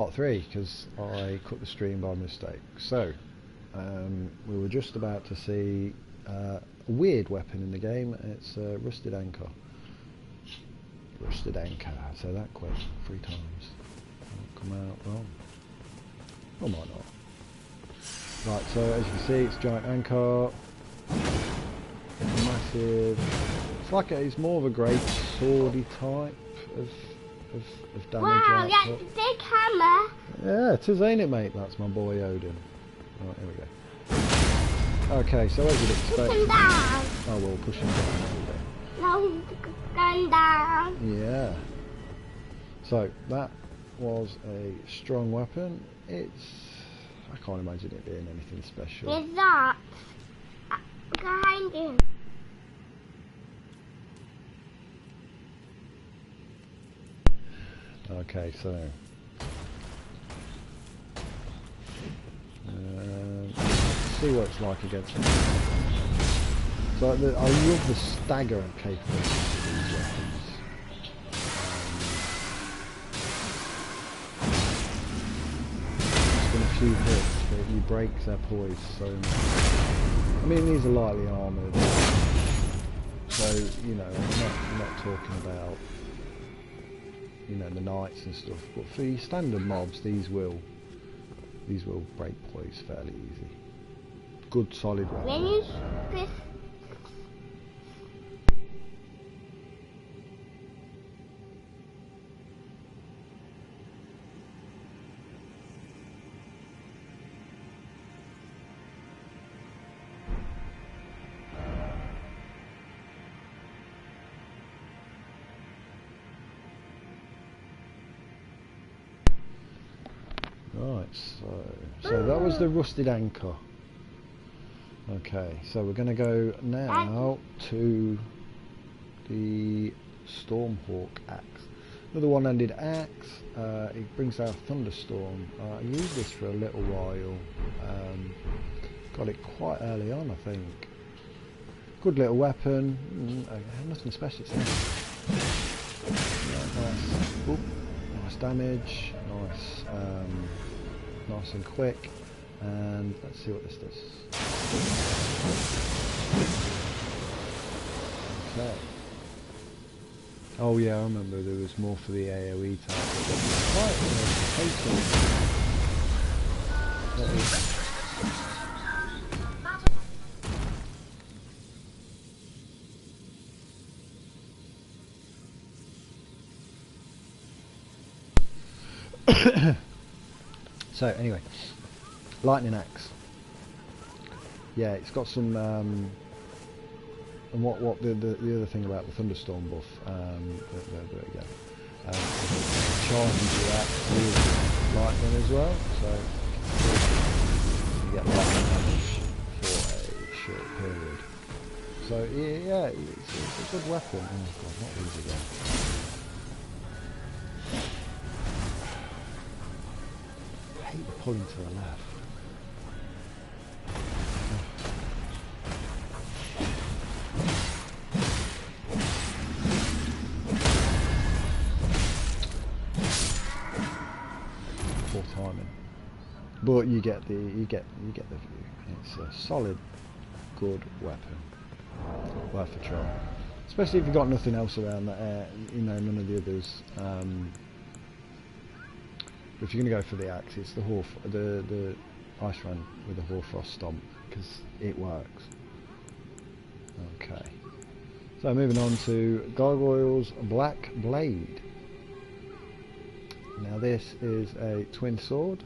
Part 3 because I cut the stream by mistake. So we were just about to see a weird weapon in the game. It's a rusted anchor. Rusted anchor. I say that quick 3 times. Come out wrong. Or might not. Right, so as you can see, it's a giant anchor. Massive. It's like it's more of a great swordy type of damage. Wow, that's a big hammer. Yeah, it is, ain't it, mate? That's my boy Odin. Right, here we go. Okay, so as you'd expect... Push him down. Oh, we'll push him down. No, going down. Yeah. So, that was a strong weapon. I can't imagine it being anything special. Where's that? Behind him. Okay, so... see what it's like against them. So I love the stagger capability of these weapons. Just been a few hits, but you break their poise so much. I mean, these are lightly armoured, so you know, I'm not talking about, you know, the knights and stuff, but for your standard mobs, these will break poise fairly easy. Good solid weapon. When you press Right, so that was the rusted anchor. Okay, so we're going to go now to the Stormhawk axe. Another one-handed axe. It brings out thunderstorm. I used this for a little while. Got it quite early on, I think. Good little weapon. Nothing special. Nice. Oop, nice damage. Nice. Nice and quick. And let's see what this does. Okay. Oh yeah, I remember there was more for the AoE target. Right, so anyway, lightning axe. Yeah, it's got some. And what the other thing about the thunderstorm buff? There we go. Charges your axe with lightning as well, so you get lightning damage for a short period. So yeah, it's a good weapon. Oh god, not these again. I hate the pulling to the left. Poor timing, but you get the view. It's a solid, good weapon, worth a try. Especially if you've got nothing else around that, you know, none of the others. If you're going to go for the axe, it's the ice run with the Hoarfrost stomp, because it works. Okay, so moving on to Gargoyle's Black Blade. Now this is a twin sword,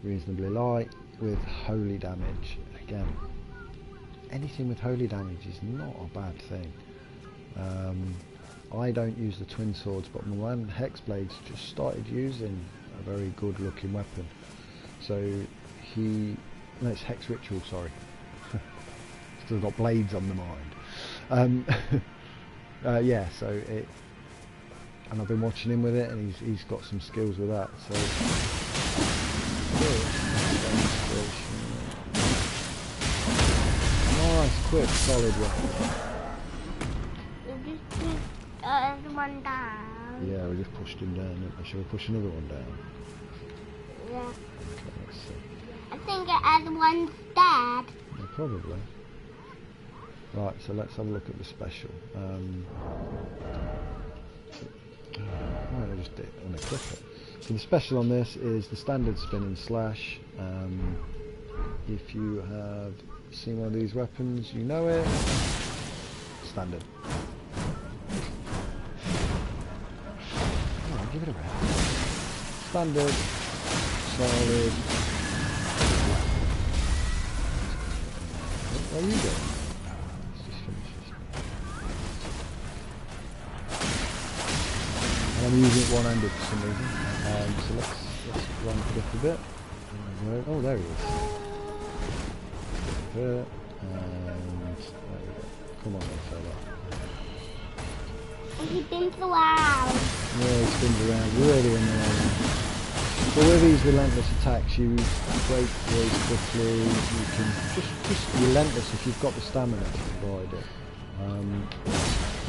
reasonably light, with holy damage. Again, anything with holy damage is not a bad thing. I don't use the twin swords, but my man Hexblade's just started using a very good looking weapon. So no, it's Hex Ritual, sorry. Still got blades on the mind. Yeah, so and I've been watching him with it, and he's got some skills with that. So nice, quick, solid weapon. one down. Yeah, we just pushed him down. Shall we push another one down? Yeah. Okay, let's see. I think it has one dad. Yeah, probably. Right, so let's have a look at the special. Right, I just did it on a clicker. So the special on this is the standard spinning slash. If you have seen one of these weapons, you know it. Standard. Oh, give it a rest. Standard, solid. What are you doing? Let's just finish this. And I'm using it one-handed for some reason. So let's ramp it up a bit. Oh, there he is. There, and there we go. Come on, then, fella. And he spins around. Yeah, he spins around, really annoying. But with these relentless attacks, you break really quickly. You can just relentless if you've got the stamina to provide it.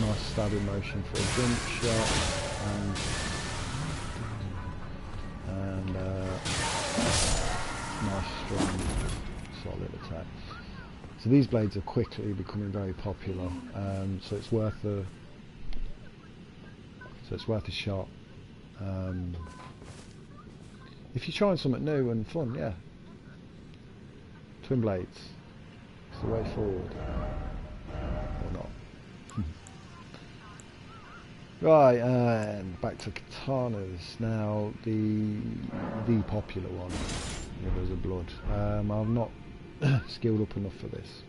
Nice stabbing motion for a jump shot, and nice strong solid attack. So these blades are quickly becoming very popular. So it's worth a shot. If you're trying something new and fun, yeah. Twin blades. It's the way forward. Or not. Right, and back to katanas. Now, the popular one, Rivers of Blood. I'm not skilled up enough for this.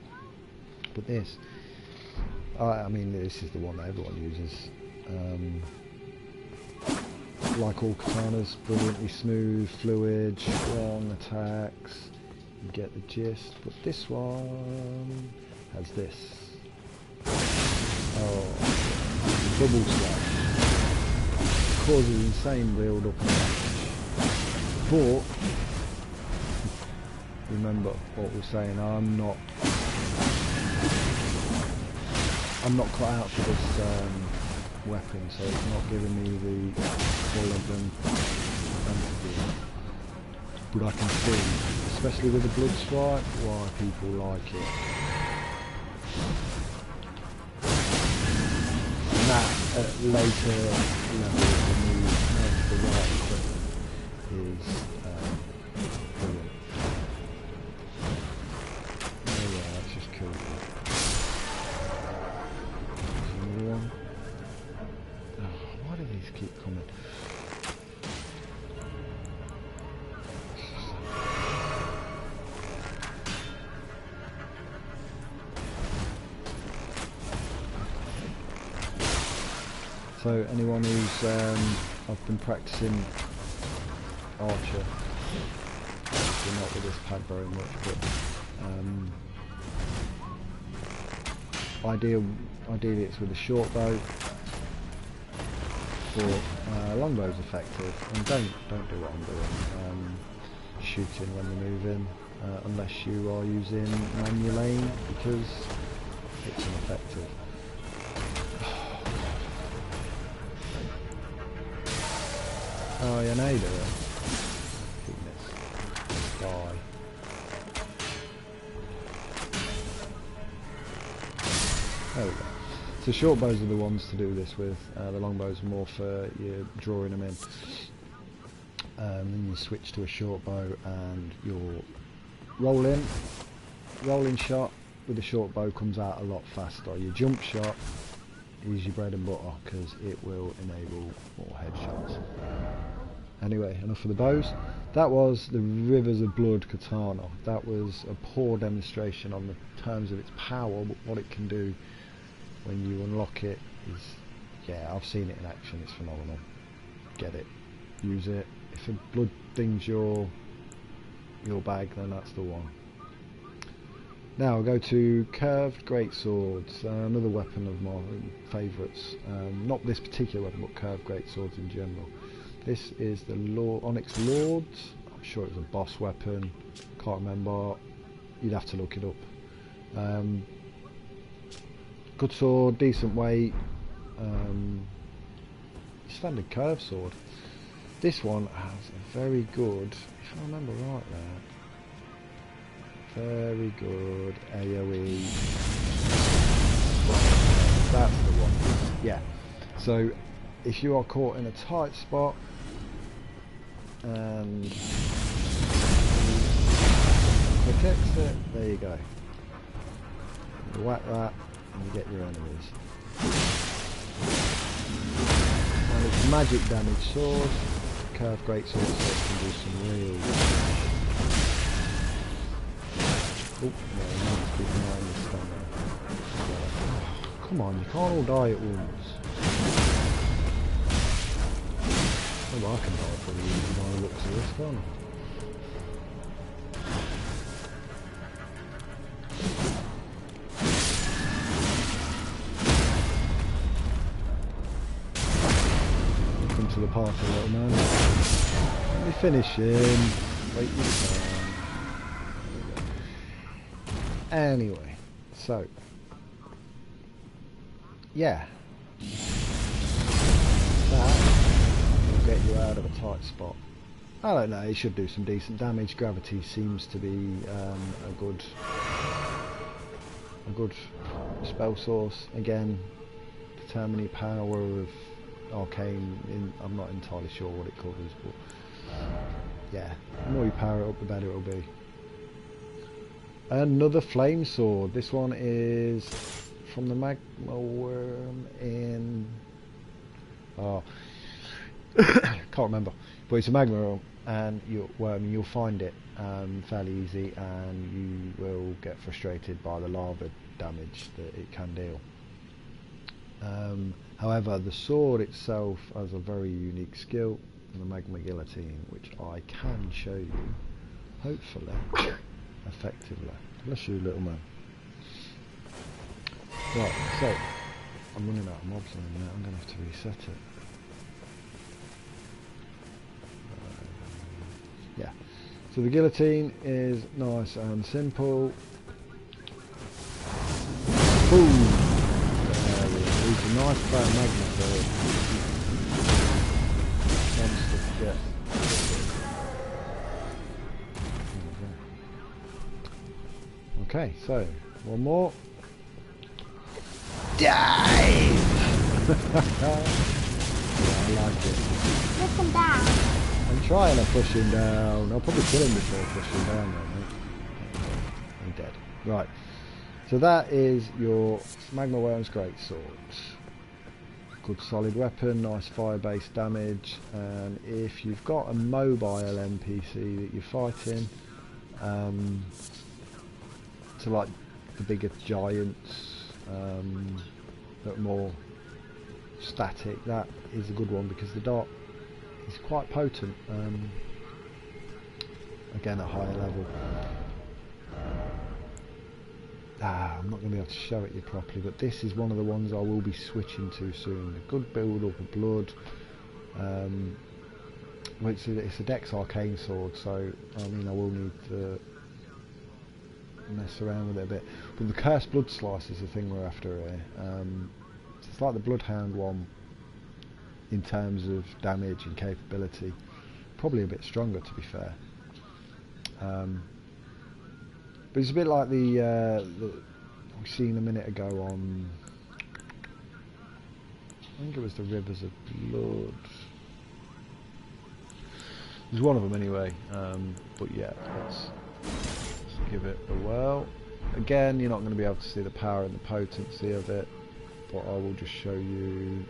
But this, I mean, this is the one that everyone uses. Like all katanas, brilliantly smooth, fluid, strong attacks. You get the gist. But this one has this. Oh, double slash. Causes insane build up and damage. But remember what we're saying. I'm not cut out for this weapon, so it's not giving me the full of them. But I can see, especially with the blood strike, why people like it. And that at later levels when you have the right equipment is brilliant. Oh yeah, that's just cool. There's another one. Oh, why do these keep coming? So anyone who's I've been practicing archer, obviously not with this pad very much, but ideally it's with a short bow, but longbow's effective, and don't do what I'm doing, shooting when you're moving, unless you are using manual aim, because it's ineffective. Oh, yeah, now you do it. Goodness. Die. There we go. So short bows are the ones to do this with. The long bows are more for you drawing them in. Then you switch to a short bow and your rolling shot with a short bow comes out a lot faster. Your jump shot is your bread and butter because it will enable more headshots. Anyway, enough of the bows. That was the Rivers of Blood katana. That was a poor demonstration on the terms of its power, but what it can do when you unlock it is, yeah, I've seen it in action, it's phenomenal. Get it, use it. If a blood thing's your bag, then that's the one. Now I'll go to curved greatswords, another weapon of my favourites. Not this particular weapon, but curved greatswords in general. This is the Onyx Lords. I'm sure it was a boss weapon. Can't remember. You'd have to look it up. Good sword, decent weight. Standard curved sword. This one has a very good, if I remember right there, very good AoE. That's the one. Yeah. So if you are caught in a tight spot and quick exit, there you go. You whack that and you get your enemies. And it's magic damage sword. Curved great sword, so it can do some real. Oh, no, I need to keep an eye on the stamina. Oh, come on, you can't all die at once. Well, I can die pretty easy by the looks of this, can't I? To the party, little man. Let me finish him. Wait your turn. Anyway, so yeah, that will get you out of a tight spot. I don't know. It should do some decent damage. Gravity seems to be a good spell source. Again, determining power of arcane, I'm not entirely sure what it covers, but yeah, the more you power it up, the better it'll be. Another flame sword. This one is from the magma worm in can't remember, but it's a magma worm, and you'll find it fairly easy, and you will get frustrated by the lava damage that it can deal. However, the sword itself has a very unique skill, the magma guillotine, which I can show you, hopefully, effectively. Bless you, little man. Right, so, I'm running out of mobs in a minute, I'm going to have to reset it. Yeah, so the guillotine is nice and simple. Boom! It's a nice fat magma for monster to get. Okay, so one more. Dive! Yeah, I like it. Push him down. I'm trying to push him down. I'll probably kill him before I push him down though, mate. I'm dead. Right. So that is your Magma Worm's Greatsword. Good solid weapon, nice fire-based damage, and if you've got a mobile NPC that you're fighting, to like the bigger giants that are more static, that is a good one because the dart is quite potent, again at higher level. I'm not going to be able to show it you properly, but this is one of the ones I will be switching to soon. A good build up of blood. It's a Dex Arcane sword, so I mean I will need to mess around with it a bit. But the Cursed Blood Slice is the thing we're after here. It's like the Bloodhound one in terms of damage and capability. Probably a bit stronger, to be fair. But it's a bit like the we seen a minute ago on, I think it was the Rivers of Blood. There's one of them anyway, but yeah, let's give it a whirl. Again, you're not going to be able to see the power and the potency of it, but I will just show you.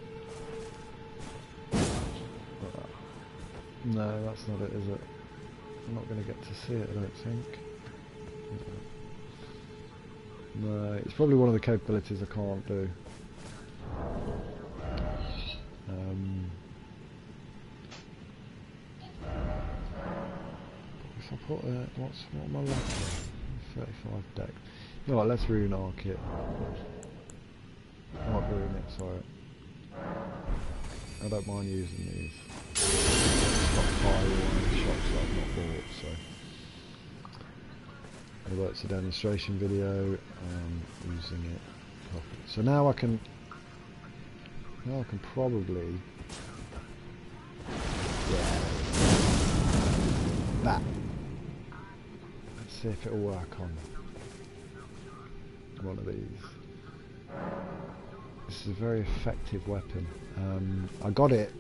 No, that's not it, is it? I'm not going to get to see it, I don't think. No, it's probably one of the capabilities I can't do. If I put what am I left with? 35 deck. Right, let's rune arc it. Not rune it, sorry. I don't mind using these. Got fire in the shops that I've not bought, so. Although it's a demonstration video, using it properly. So now I can probably Yeah. That. Let's see if it'll work on one of these. This is a very effective weapon. I got it,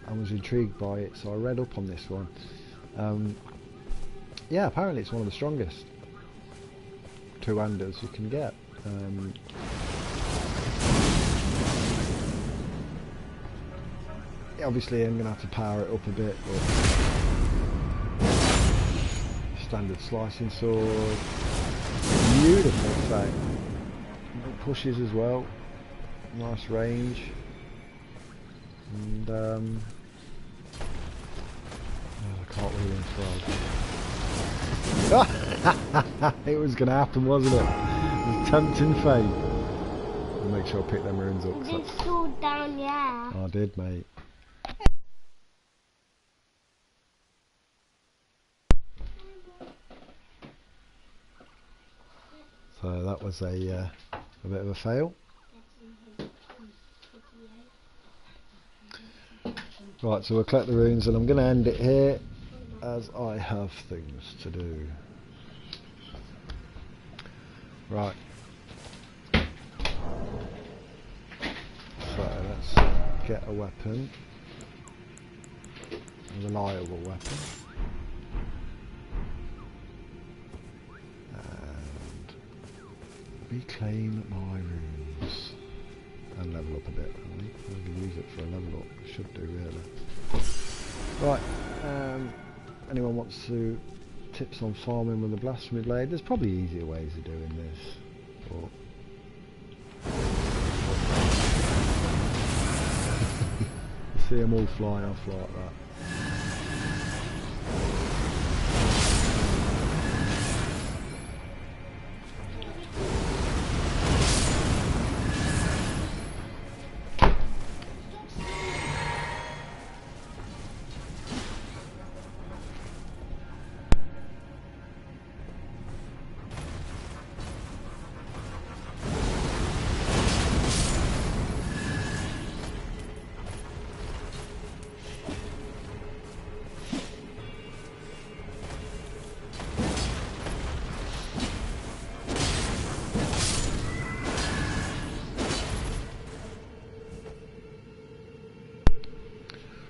I was intrigued by it, so I read up on this one. Yeah, apparently it's one of the strongest two-handers you can get. Yeah, obviously I'm going to have to power it up a bit, but standard slicing sword, beautiful effect, it pushes as well, nice range, and oh, I can't really throw. It was going to happen, wasn't it? It was tempting fate. I'll make sure I pick them runes up. You did sword down, yeah. I did, mate. So that was a bit of a fail. Right, so we'll collect the runes and I'm going to end it here as I have things to do. Right. So let's get a weapon. A reliable weapon. And reclaim my runes. And level up a bit. I'll use it for a level up. Should do really. Right. Anyone wants to tips on farming with a blasphemy blade? There's probably easier ways of doing this. But see them all fly off like that.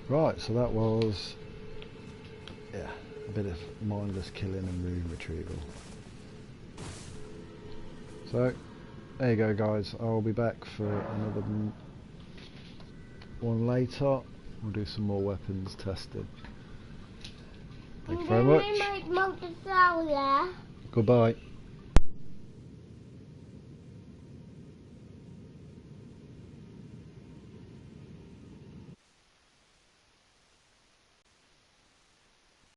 Right, so that was, yeah, a bit of mindless killing and rune retrieval. So, there you go guys, I'll be back for another one later. We'll do some more weapons testing. Thank you very much. Goodbye.